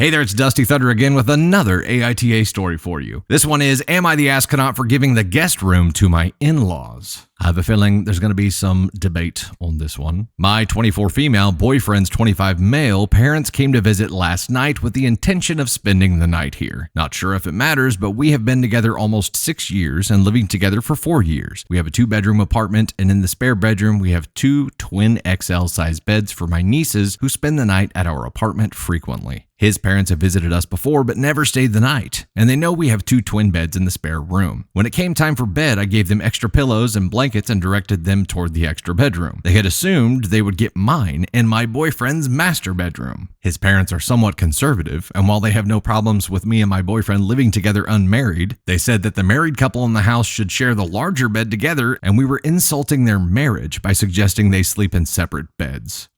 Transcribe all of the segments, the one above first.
Hey there, it's Dusty Thunder again with another AITA story for you. This one is, am I the astronaut for giving the guest room to my in-laws? I have a feeling there's going to be some debate on this one. My 24 female, boyfriend's 25 male parents came to visit last night with the intention of spending the night here. Not sure if it matters, but we have been together almost 6 years and living together for 4 years. We have a 2-bedroom apartment, and in the spare bedroom, we have 2 twin XL size beds for my nieces who spend the night at our apartment frequently. His parents have visited us before but never stayed the night, and they know we have 2 twin beds in the spare room. When it came time for bed, I gave them extra pillows and blankets and directed them toward the extra bedroom. They had assumed they would get mine and my boyfriend's master bedroom. His parents are somewhat conservative, and while they have no problems with me and my boyfriend living together unmarried, they said that the married couple in the house should share the larger bed together, and we were insulting their marriage by suggesting they sleep in separate beds.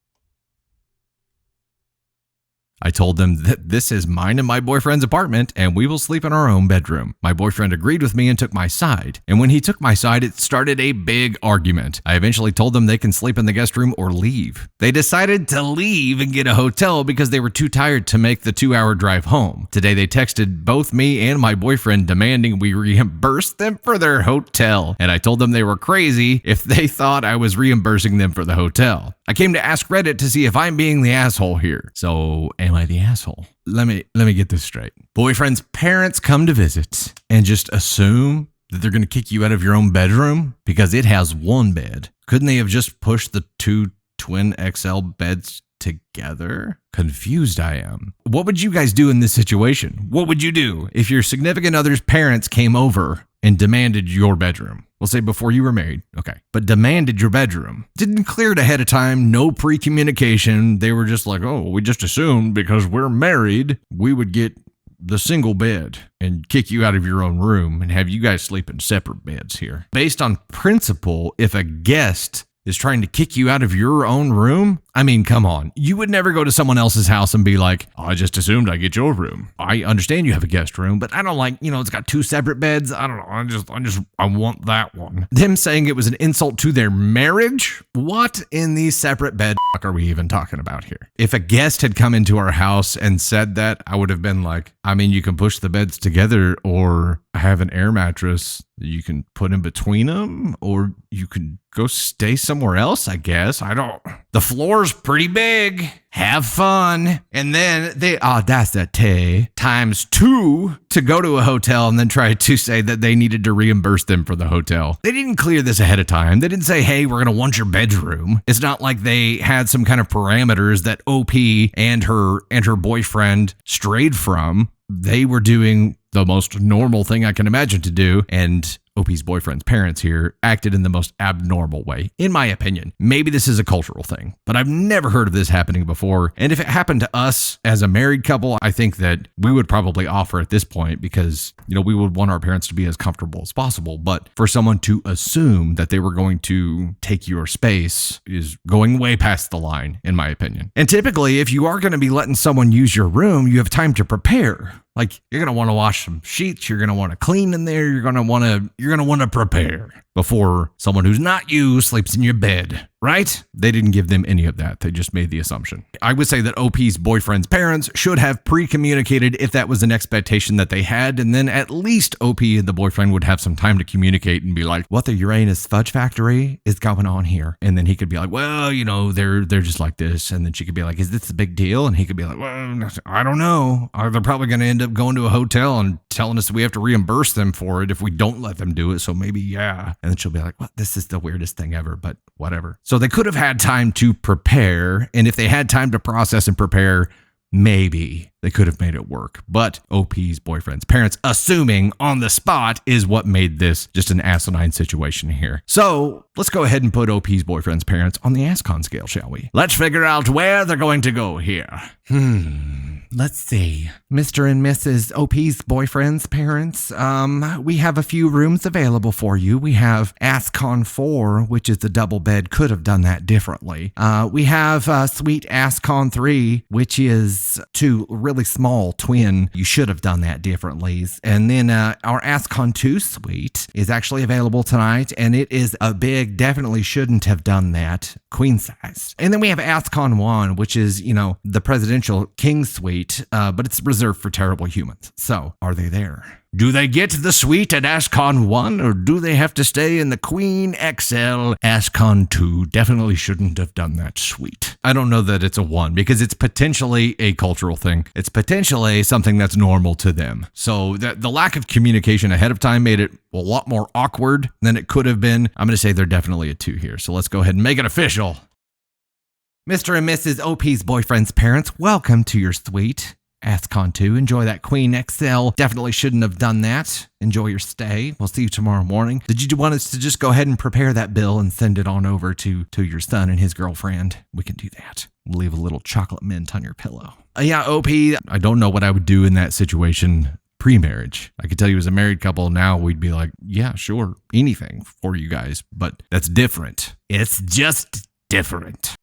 I told them that this is mine and my boyfriend's apartment and we will sleep in our own bedroom. My boyfriend agreed with me and took my side. And when he took my side, it started a big argument. I eventually told them they can sleep in the guest room or leave. They decided to leave and get a hotel because they were too tired to make the 2-hour drive home. Today they texted both me and my boyfriend demanding we reimburse them for their hotel. And I told them they were crazy if they thought I was reimbursing them for the hotel. I came to ask Reddit to see if I'm being the asshole here. So, am I the asshole? Let me get this straight. Boyfriend's parents come to visit and just assume that they're going to kick you out of your own bedroom because it has 1 bed. Couldn't they have just pushed the 2 twin XL beds together? Confused I am. What would you guys do in this situation? What would you do if your significant other's parents came over and demanded your bedroom? We'll say before you were married, okay, but demanded your bedroom. Didn't clear it ahead of time, no pre-communication. They were just like, oh, we just assumed because we're married, we would get the single bed and kick you out of your own room and have you guys sleep in separate beds here. Based on principle, if a guest is trying to kick you out of your own room, I mean, come on. You would never go to someone else's house and be like, oh, I just assumed I get your room. I understand you have a guest room, but I don't like, it's got 2 separate beds. I don't know. I want that one. Them saying it was an insult to their marriage? What in these separate bed are we even talking about here? If a guest had come into our house and said that, I would have been like, I mean, you can push the beds together or have an air mattress that you can put in between them, or you could go stay somewhere else, I guess. The floor's pretty big. Have fun. And then they audacity times 2 to go to a hotel and then try to say that they needed to reimburse them for the hotel. They didn't clear this ahead of time. They didn't say, hey, we're going to want your bedroom. It's not like they had some kind of parameters that OP and her boyfriend strayed from. They were doing the most normal thing I can imagine to do, and OP's boyfriend's parents here acted in the most abnormal way, in my opinion. Maybe this is a cultural thing, but I've never heard of this happening before. And if it happened to us as a married couple, I think that we would probably offer at this point because, we would want our parents to be as comfortable as possible. But for someone to assume that they were going to take your space is going way past the line, in my opinion. And typically, if you are going to be letting someone use your room, you have time to prepare. Like, you're going to want to wash some sheets. You're going to want to clean in there. You're going to want to prepare before someone who's not you sleeps in your bed, right? They didn't give them any of that. They just made the assumption. I would say that OP's boyfriend's parents should have pre-communicated if that was an expectation that they had, and then at least OP and the boyfriend would have some time to communicate and be like, what the Uranus fudge factory is going on here? And then he could be like, well, they're just like this. And then she could be like, is this a big deal? And he could be like, well, I don't know. They're probably going to end up going to a hotel and telling us that we have to reimburse them for it if we don't let them do it. So maybe, yeah. And then she'll be like, what? This is the weirdest thing ever, but whatever. So they could have had time to prepare. And if they had time to process and prepare, maybe they could have made it work. But OP's boyfriend's parents assuming on the spot is what made this just an asinine situation here. So let's go ahead and put OP's boyfriend's parents on the ascon scale, shall we? Let's figure out where they're going to go here. Let's see. Mr. and Mrs. OP's boyfriend's parents, we have a few rooms available for you. We have ascon 4, which is the double bed. Could have done that differently. We have suite ascon 3, which is 2 really really small twin, you should have done that differently. And then our ascon 2 suite is actually available tonight, and it is a big, definitely shouldn't have done that, queen size. And then we have ascon 1, which is, the presidential king suite, but it's reserved for terrible humans. So, are they there? Do they get the suite at ascon 1, or do they have to stay in the Queen XL ascon 2? Definitely shouldn't have done that suite. I don't know that it's a 1 because it's potentially a cultural thing. It's potentially something that's normal to them. So the lack of communication ahead of time made it a lot more awkward than it could have been. I'm going to say they're definitely a 2 here. So let's go ahead and make it official. Mr. and Mrs. OP's boyfriend's parents, welcome to your suite. ascon 2, enjoy that Queen XL. Definitely shouldn't have done that. Enjoy your stay. We'll see you tomorrow morning. Did you want us to just go ahead and prepare that bill and send it on over to your son and his girlfriend? We can do that. We'll leave a little chocolate mint on your pillow. Yeah, OP, I don't know what I would do in that situation pre-marriage. I could tell you as a married couple, now we'd be like, yeah, sure, anything for you guys. But that's different. It's just different.